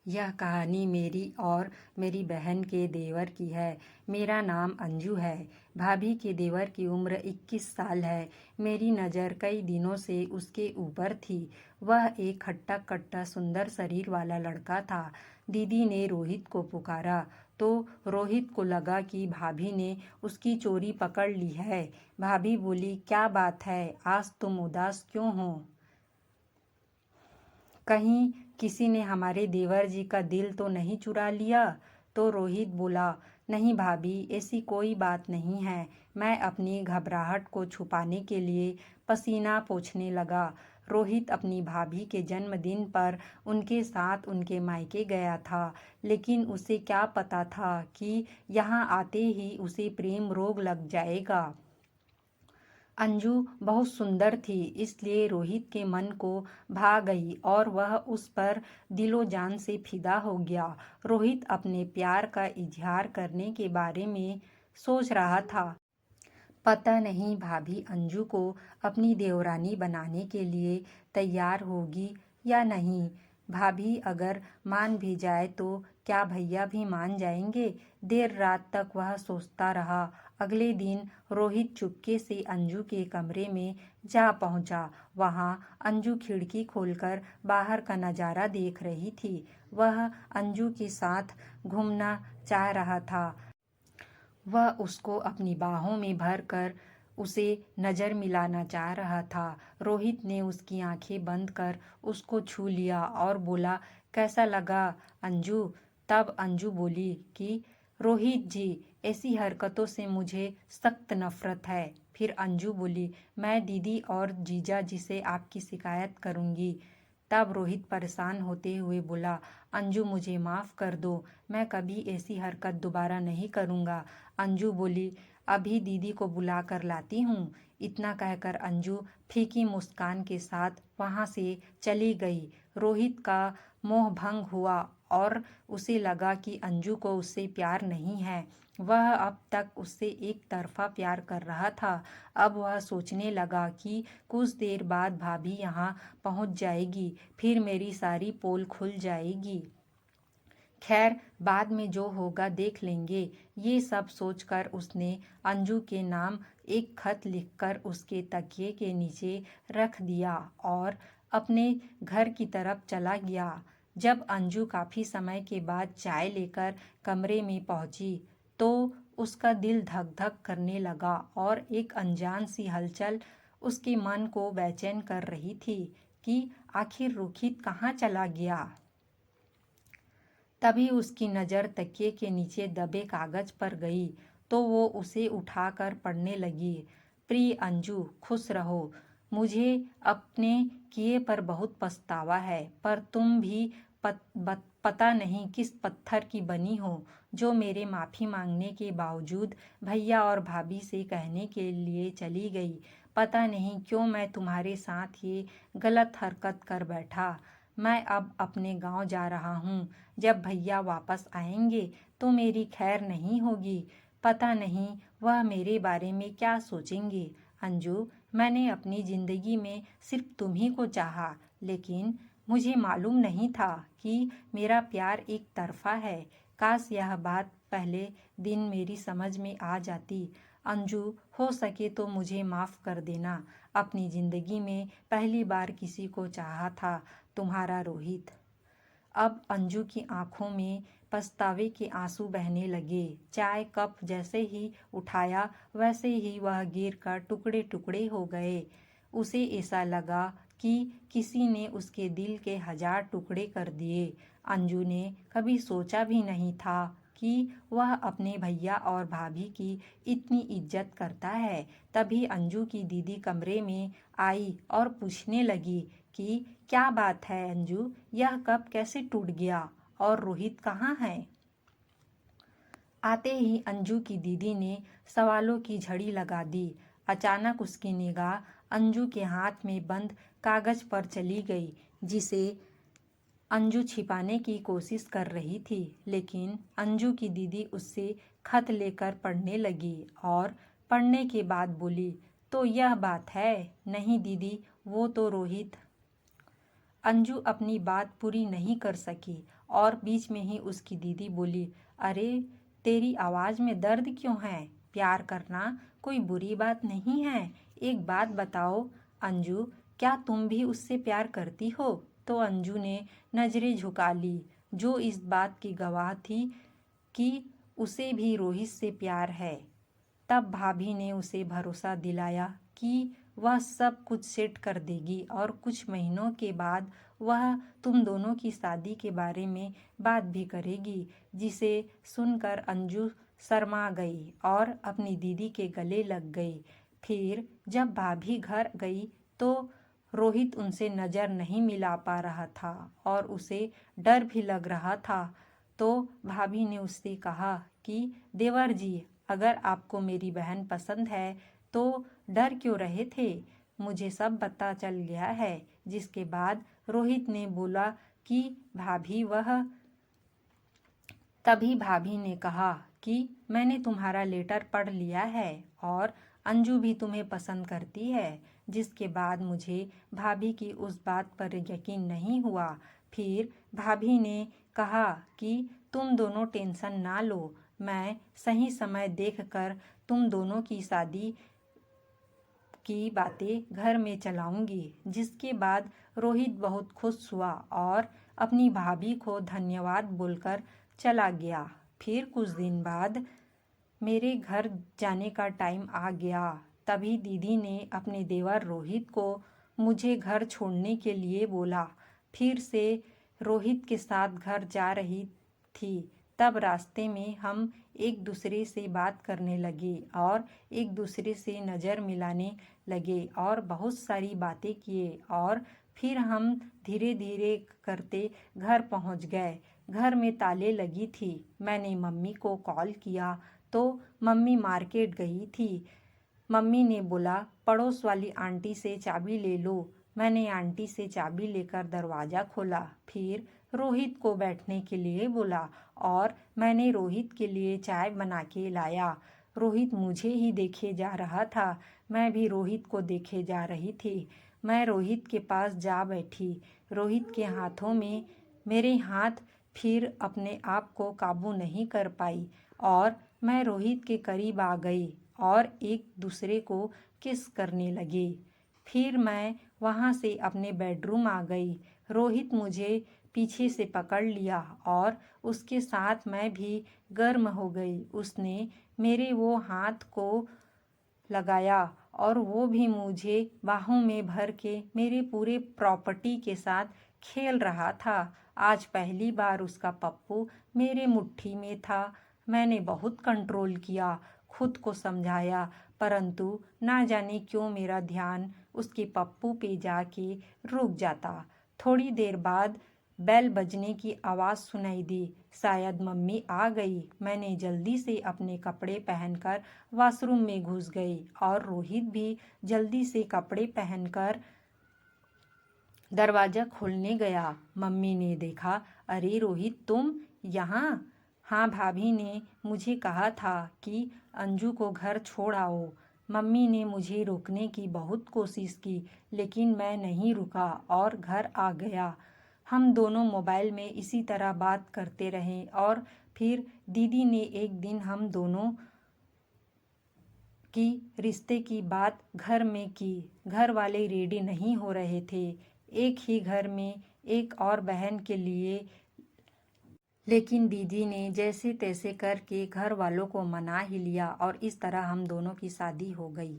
यह कहानी मेरी और मेरी बहन के देवर की है। मेरा नाम अंजू है। भाभी के देवर की उम्र 21 साल है। मेरी नज़र कई दिनों से उसके ऊपर थी। वह एक हट्टा कट्टा सुंदर शरीर वाला लड़का था। दीदी ने रोहित को पुकारा तो रोहित को लगा कि भाभी ने उसकी चोरी पकड़ ली है। भाभी बोली, क्या बात है, आज तुम उदास क्यों हो? कहीं किसी ने हमारे देवर जी का दिल तो नहीं चुरा लिया? तो रोहित बोला, नहीं भाभी, ऐसी कोई बात नहीं है। मैं अपनी घबराहट को छुपाने के लिए पसीना पोंछने लगा। रोहित अपनी भाभी के जन्मदिन पर उनके साथ उनके मायके गया था, लेकिन उसे क्या पता था कि यहाँ आते ही उसे प्रेम रोग लग जाएगा। अंजू बहुत सुंदर थी, इसलिए रोहित के मन को भा गई और वह उस पर दिलो जान से फिदा हो गया। रोहित अपने प्यार का इजहार करने के बारे में सोच रहा था। पता नहीं भाभी अंजू को अपनी देवरानी बनाने के लिए तैयार होगी या नहीं। भाभी अगर मान भी जाए तो क्या भैया भी मान जाएंगे? देर रात तक वह सोचता रहा। अगले दिन रोहित चुपके से अंजू के कमरे में जा पहुंचा। वहां अंजू खिड़की खोलकर बाहर का नज़ारा देख रही थी। वह अंजू के साथ घूमना चाह रहा था। वह उसको अपनी बाहों में भरकर उसे नज़र मिलाना चाह रहा था। रोहित ने उसकी आंखें बंद कर उसको छू लिया और बोला, कैसा लगा अंजू? तब अंजू बोली कि रोहित जी, ऐसी हरकतों से मुझे सख्त नफरत है। फिर अंजू बोली, मैं दीदी और जीजा जी से आपकी शिकायत करूंगी। तब रोहित परेशान होते हुए बोला, अंजू मुझे माफ़ कर दो, मैं कभी ऐसी हरकत दोबारा नहीं करूँगा। अंजू बोली, अभी दीदी को बुला कर लाती हूँ। इतना कहकर अंजू फीकी मुस्कान के साथ वहाँ से चली गई। रोहित का मोह भंग हुआ और उसे लगा कि अंजू को उससे प्यार नहीं है। वह अब तक उससे एक तरफा प्यार कर रहा था। अब वह सोचने लगा कि कुछ देर बाद भाभी यहाँ पहुँच जाएगी, फिर मेरी सारी पोल खुल जाएगी। खैर, बाद में जो होगा देख लेंगे। ये सब सोचकर उसने अंजू के नाम एक खत लिखकर उसके तकिए के नीचे रख दिया और अपने घर की तरफ चला गया। जब अंजू काफ़ी समय के बाद चाय लेकर कमरे में पहुंची तो उसका दिल धक धक करने लगा और एक अनजान सी हलचल उसके मन को बेचैन कर रही थी कि आखिर रोहित कहाँ चला गया। तभी उसकी नज़र तकिए के नीचे दबे कागज पर गई तो वो उसे उठाकर पढ़ने लगी। प्रिय अंजू, खुश रहो। मुझे अपने किए पर बहुत पछतावा है, पर तुम भी पता नहीं किस पत्थर की बनी हो जो मेरे माफ़ी मांगने के बावजूद भैया और भाभी से कहने के लिए चली गई। पता नहीं क्यों मैं तुम्हारे साथ ये गलत हरकत कर बैठा। मैं अब अपने गांव जा रहा हूँ। जब भैया वापस आएंगे तो मेरी खैर नहीं होगी। पता नहीं वह मेरे बारे में क्या सोचेंगे। अंजू, मैंने अपनी ज़िंदगी में सिर्फ तुम ही को चाहा, लेकिन मुझे मालूम नहीं था कि मेरा प्यार एक तरफा है। काश यह बात पहले दिन मेरी समझ में आ जाती। अंजू, हो सके तो मुझे माफ़ कर देना। अपनी ज़िंदगी में पहली बार किसी को चाहा था, तुम्हारा रोहित। अब अंजू की आंखों में पछतावे के आंसू बहने लगे। चाय कप जैसे ही उठाया वैसे ही वह गिरकर टुकड़े टुकड़े हो गए। उसे ऐसा लगा कि किसी ने उसके दिल के 1000 टुकड़े कर दिए। अंजू ने कभी सोचा भी नहीं था कि वह अपने भैया और भाभी की इतनी इज्जत करता है। तभी अंजू की दीदी कमरे में आई और पूछने लगी कि क्या बात है अंजू, यह कप कैसे टूट गया और रोहित कहाँ है? आते ही अंजू की दीदी ने सवालों की झड़ी लगा दी। अचानक उसकी निगाह अंजू के हाथ में बंद कागज पर चली गई, जिसे अंजू छिपाने की कोशिश कर रही थी। लेकिन अंजू की दीदी उससे खत लेकर पढ़ने लगी और पढ़ने के बाद बोली, तो यह बात है? नहीं दीदी, वो तो रोहित। अंजू अपनी बात पूरी नहीं कर सकी और बीच में ही उसकी दीदी बोली, अरे तेरी आवाज़ में दर्द क्यों है? प्यार करना कोई बुरी बात नहीं है। एक बात बताओ अंजू, क्या तुम भी उससे प्यार करती हो? तो अंजू ने नज़रें झुका ली, जो इस बात की गवाह थी कि उसे भी रोहित से प्यार है। तब भाभी ने उसे भरोसा दिलाया कि वह सब कुछ सेट कर देगी और कुछ महीनों के बाद वह तुम दोनों की शादी के बारे में बात भी करेगी, जिसे सुनकर अंजू शर्मा गई और अपनी दीदी के गले लग गई। फिर जब भाभी घर गई तो रोहित उनसे नज़र नहीं मिला पा रहा था और उसे डर भी लग रहा था। तो भाभी ने उससे कहा कि देवर जी, अगर आपको मेरी बहन पसंद है तो डर क्यों रहे थे? मुझे सब पता चल गया है। जिसके बाद रोहित ने बोला कि तभी भाभी ने कहा कि मैंने तुम्हारा लेटर पढ़ लिया है और अंजू भी तुम्हें पसंद करती है। जिसके बाद मुझे भाभी की उस बात पर यकीन नहीं हुआ। फिर भाभी ने कहा कि तुम दोनों टेंशन ना लो, मैं सही समय देखकर तुम दोनों की शादी की बातें घर में चलाऊंगी। जिसके बाद रोहित बहुत खुश हुआ और अपनी भाभी को धन्यवाद बोलकर चला गया। फिर कुछ दिन बाद मेरे घर जाने का टाइम आ गया। तभी दीदी ने अपने देवर रोहित को मुझे घर छोड़ने के लिए बोला। फिर से रोहित के साथ घर जा रही थी। तब रास्ते में हम एक दूसरे से बात करने लगे और एक दूसरे से नज़र मिलाने लगे और बहुत सारी बातें किए और फिर हम धीरे धीरे करते घर पहुंच गए। घर में ताले लगी थी। मैंने मम्मी को कॉल किया तो मम्मी मार्केट गई थी। मम्मी ने बोला, पड़ोस वाली आंटी से चाबी ले लो। मैंने आंटी से चाबी लेकर दरवाज़ा खोला। फिर रोहित को बैठने के लिए बोला और मैंने रोहित के लिए चाय बना के लाया। रोहित मुझे ही देखे जा रहा था, मैं भी रोहित को देखे जा रही थी। मैं रोहित के पास जा बैठी। रोहित के हाथों में मेरे हाथ फिर अपने आप को काबू नहीं कर पाई और मैं रोहित के करीब आ गई और एक दूसरे को किस करने लगे। फिर मैं वहाँ से अपने बेडरूम आ गई। रोहित मुझे पीछे से पकड़ लिया और उसके साथ मैं भी गर्म हो गई। उसने मेरे वो हाथ को लगाया और वो भी मुझे बाहों में भर के मेरे पूरे प्रॉपर्टी के साथ खेल रहा था। आज पहली बार उसका पप्पू मेरे मुट्ठी में था। मैंने बहुत कंट्रोल किया, खुद को समझाया, परंतु ना जाने क्यों मेरा ध्यान उसके पप्पू पे जाके रुक जाता। थोड़ी देर बाद बेल बजने की आवाज़ सुनाई दी। शायद मम्मी आ गई। मैंने जल्दी से अपने कपड़े पहनकर वॉशरूम में घुस गई और रोहित भी जल्दी से कपड़े पहनकर दरवाज़ा खोलने गया। मम्मी ने देखा, अरे रोहित, तुम यहाँ? हाँ, भाभी ने मुझे कहा था कि अंजू को घर छोड़ आओ। मम्मी ने मुझे रोकने की बहुत कोशिश की, लेकिन मैं नहीं रुका और घर आ गया। हम दोनों मोबाइल में इसी तरह बात करते रहे और फिर दीदी ने एक दिन हम दोनों की रिश्ते की बात घर में की। घर वाले रेडी नहीं हो रहे थे एक ही घर में एक और बहन के लिए, लेकिन दीदी ने जैसे तैसे करके घर वालों को मना ही लिया और इस तरह हम दोनों की शादी हो गई।